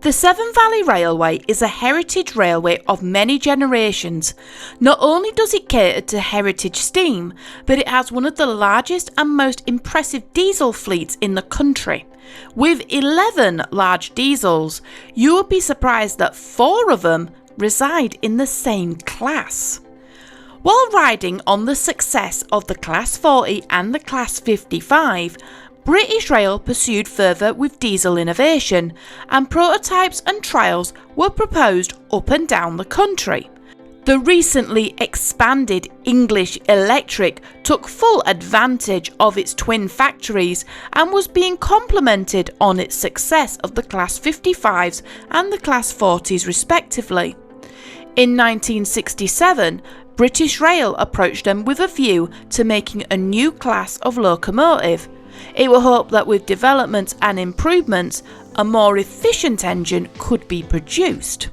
The Severn Valley Railway is a heritage railway of many generations. Not only does it cater to heritage steam, but it has one of the largest and most impressive diesel fleets in the country. With 11 large diesels, you would be surprised that 4 of them reside in the same class. While riding on the success of the Class 40 and the Class 55, British Rail pursued further with diesel innovation, and prototypes and trials were proposed up and down the country. The recently expanded English Electric took full advantage of its twin factories and was being complemented on its success of the Class 55s and the Class 40s respectively. In 1967, British Rail approached them with a view to making a new class of locomotive. It was hoped that with developments and improvements, a more efficient engine could be produced.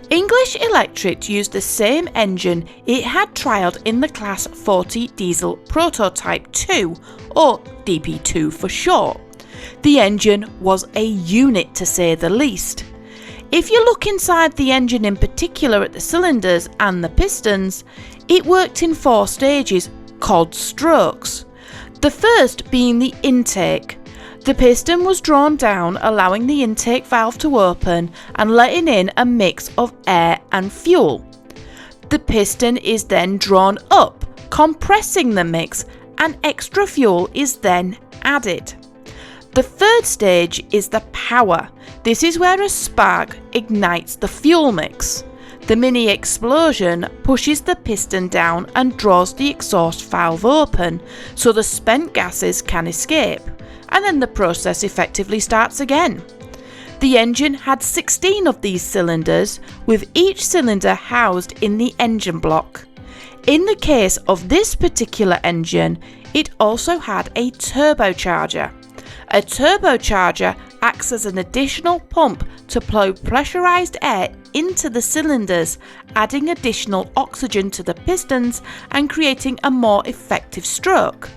English Electric used the same engine it had trialled in the Class 40 diesel Prototype 2, or DP2 for short. The engine was a unit to say the least. If you look inside the engine, in particular at the cylinders and the pistons, it worked in 4 stages called strokes. The first being the intake. The piston was drawn down, allowing the intake valve to open and letting in a mix of air and fuel. The piston is then drawn up, compressing the mix, and extra fuel is then added. The third stage is the power. This is where a spark ignites the fuel mix. The mini explosion pushes the piston down and draws the exhaust valve open so the spent gases can escape, and then the process effectively starts again. The engine had 16 of these cylinders, with each cylinder housed in the engine block. In the case of this particular engine, it also had a turbocharger. A turbocharger acts as an additional pump to blow pressurized air into the cylinders, adding additional oxygen to the pistons and creating a more effective stroke.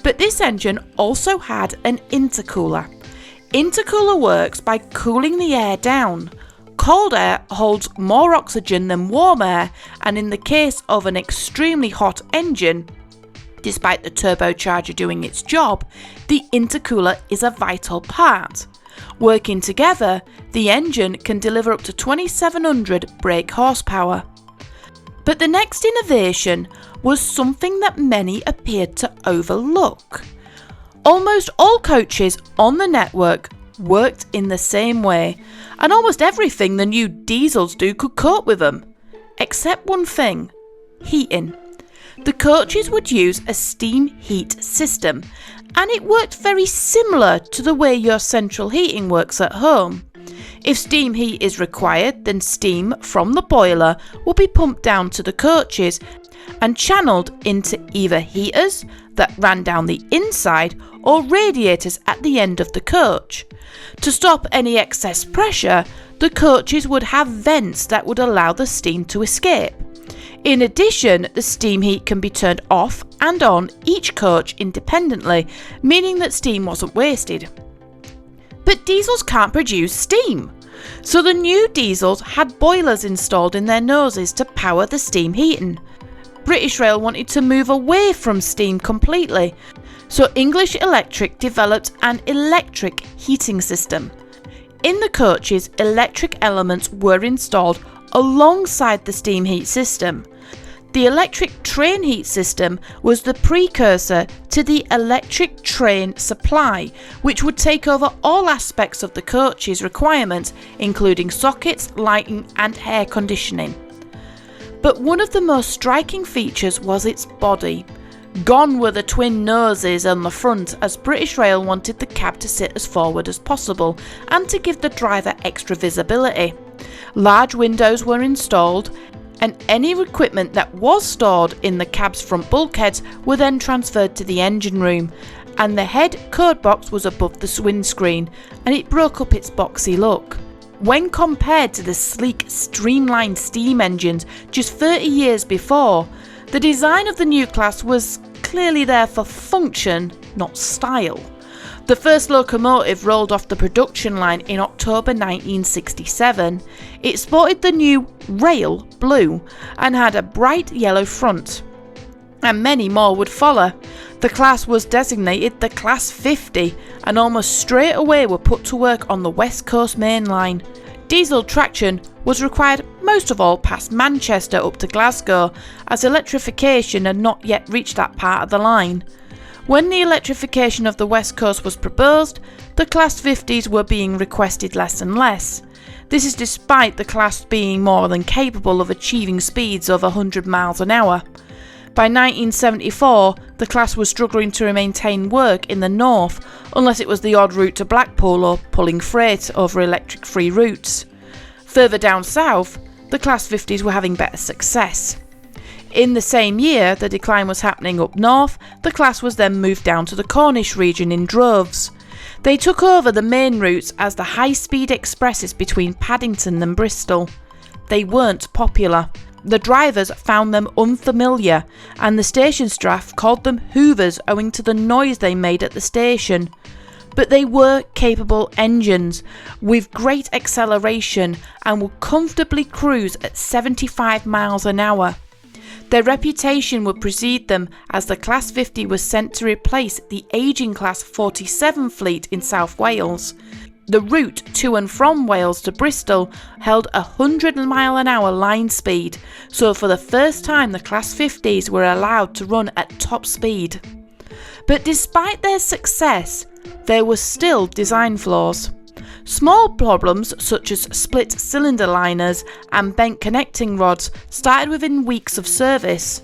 But this engine also had an intercooler. Intercooler works by cooling the air down. Cold air holds more oxygen than warm air, and in the case of an extremely hot engine, despite the turbocharger doing its job, the intercooler is a vital part. Working together, the engine can deliver up to 2700 brake horsepower. But the next innovation was something that many appeared to overlook. Almost all coaches on the network worked in the same way, and almost everything the new diesels do could cope with them. Except one thing: heating. The coaches would use a steam heat system, and it worked very similar to the way your central heating works at home. If steam heat is required, then steam from the boiler will be pumped down to the coaches and channeled into either heaters that ran down the inside or radiators at the end of the coach. To stop any excess pressure, the coaches would have vents that would allow the steam to escape. In addition, the steam heat can be turned off and on each coach independently, meaning that steam wasn't wasted. But diesels can't produce steam, so the new diesels had boilers installed in their noses to power the steam heating. British Rail wanted to move away from steam completely, so English Electric developed an electric heating system. In the coaches, electric elements were installed alongside the steam heat system. The electric train heat system was the precursor to the electric train supply, which would take over all aspects of the coach's requirements, including sockets, lighting and air conditioning. But one of the most striking features was its body. Gone were the twin noses on the front, as British Rail wanted the cab to sit as forward as possible and to give the driver extra visibility. Large windows were installed, and any equipment that was stored in the cab's front bulkheads were then transferred to the engine room, and the head code box was above the windscreen, and it broke up its boxy look. When compared to the sleek, streamlined steam engines just 30 years before, the design of the new class was clearly there for function, not style. The first locomotive rolled off the production line in October 1967. It sported the new Rail Blue and had a bright yellow front, and many more would follow. The class was designated the Class 50 and almost straight away were put to work on the West Coast Main Line. Diesel traction was required most of all past Manchester up to Glasgow, as electrification had not yet reached that part of the line. When the electrification of the West Coast was proposed, the Class 50s were being requested less and less. This is despite the class being more than capable of achieving speeds of 100 miles an hour. By 1974, the class was struggling to maintain work in the north, unless it was the odd route to Blackpool or pulling freight over electric-free routes. Further down south, the Class 50s were having better success. In the same year the decline was happening up north, the class was then moved down to the Cornish region in droves. They took over the main routes as the high-speed expresses between Paddington and Bristol. They weren't popular. The drivers found them unfamiliar, and the station staff called them hoovers owing to the noise they made at the station. But they were capable engines with great acceleration and would comfortably cruise at 75 miles an hour. Their reputation would precede them, as the Class 50 was sent to replace the ageing Class 47 fleet in South Wales. The route to and from Wales to Bristol held 100 mile an hour line speed, so for the first time the Class 50s were allowed to run at top speed. But despite their success, there were still design flaws. Small problems such as split cylinder liners and bent connecting rods started within weeks of service.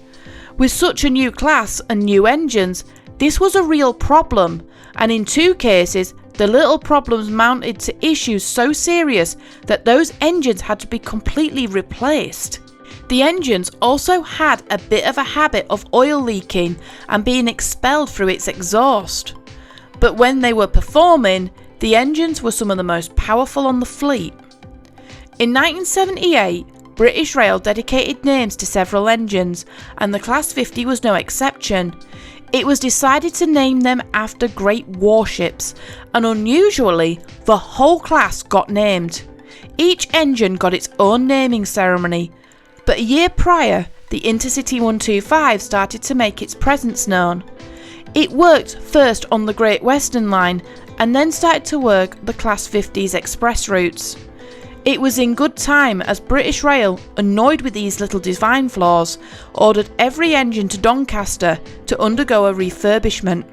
With such a new class and new engines, this was a real problem, and in 2 cases, the little problems mounted to issues so serious that those engines had to be completely replaced. The engines also had a bit of a habit of oil leaking and being expelled through its exhaust. But when they were performing, the engines were some of the most powerful on the fleet. In 1978, British Rail dedicated names to several engines, and the Class 50 was no exception. It was decided to name them after great warships, and unusually, the whole class got named. Each engine got its own naming ceremony, but a year prior, the Intercity 125 started to make its presence known. It worked first on the Great Western Line, and then started to work the Class 50's express routes. It was in good time, as British Rail, annoyed with these little design flaws, ordered every engine to Doncaster to undergo a refurbishment.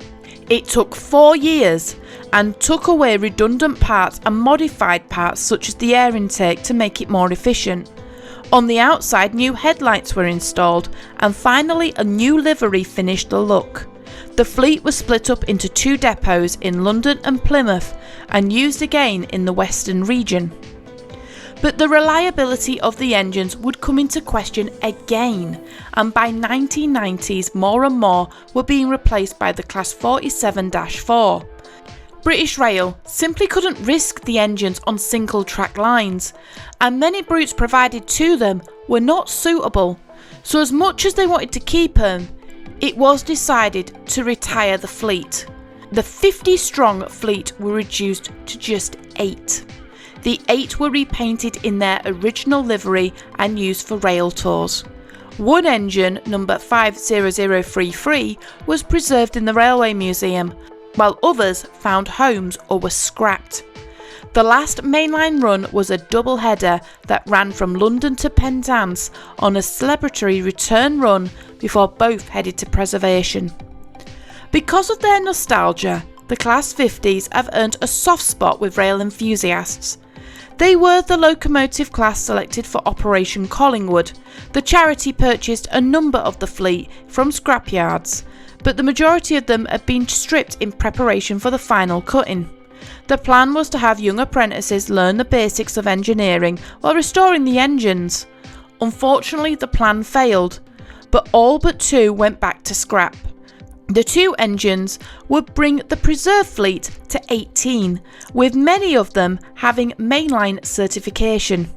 It took 4 years and took away redundant parts and modified parts such as the air intake to make it more efficient. On the outside, new headlights were installed, and finally a new livery finished the look. The fleet was split up into 2 depots in London and Plymouth and used again in the Western region. But the reliability of the engines would come into question again, and by 1990s more and more were being replaced by the Class 47-4. British Rail simply couldn't risk the engines on single track lines, and many routes provided to them were not suitable, so as much as they wanted to keep them, it was decided to retire the fleet. The 50-strong fleet were reduced to just 8. The 8 were repainted in their original livery and used for rail tours. One engine, number 50033, was preserved in the Railway Museum, while others found homes or were scrapped. The last mainline run was a double header that ran from London to Penzance on a celebratory return run before both headed to preservation. Because of their nostalgia, the Class 50s have earned a soft spot with rail enthusiasts. They were the locomotive class selected for Operation Collingwood. The charity purchased a number of the fleet from scrapyards, but the majority of them had been stripped in preparation for the final cutting. The plan was to have young apprentices learn the basics of engineering while restoring the engines. Unfortunately, the plan failed, but all but 2 went back to scrap. The 2 engines would bring the preserved fleet to 18, with many of them having mainline certification.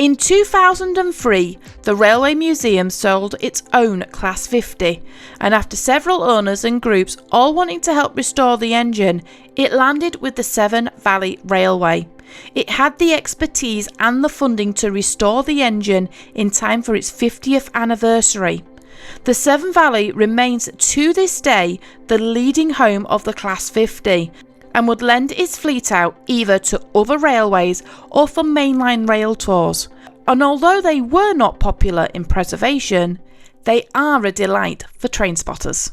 In 2003, the Railway Museum sold its own Class 50, and after several owners and groups all wanting to help restore the engine, it landed with the Severn Valley Railway. It had the expertise and the funding to restore the engine in time for its 50th anniversary. The Severn Valley remains to this day the leading home of the Class 50 and would lend its fleet out either to other railways or for mainline rail tours. And although they were not popular in preservation, they are a delight for train spotters.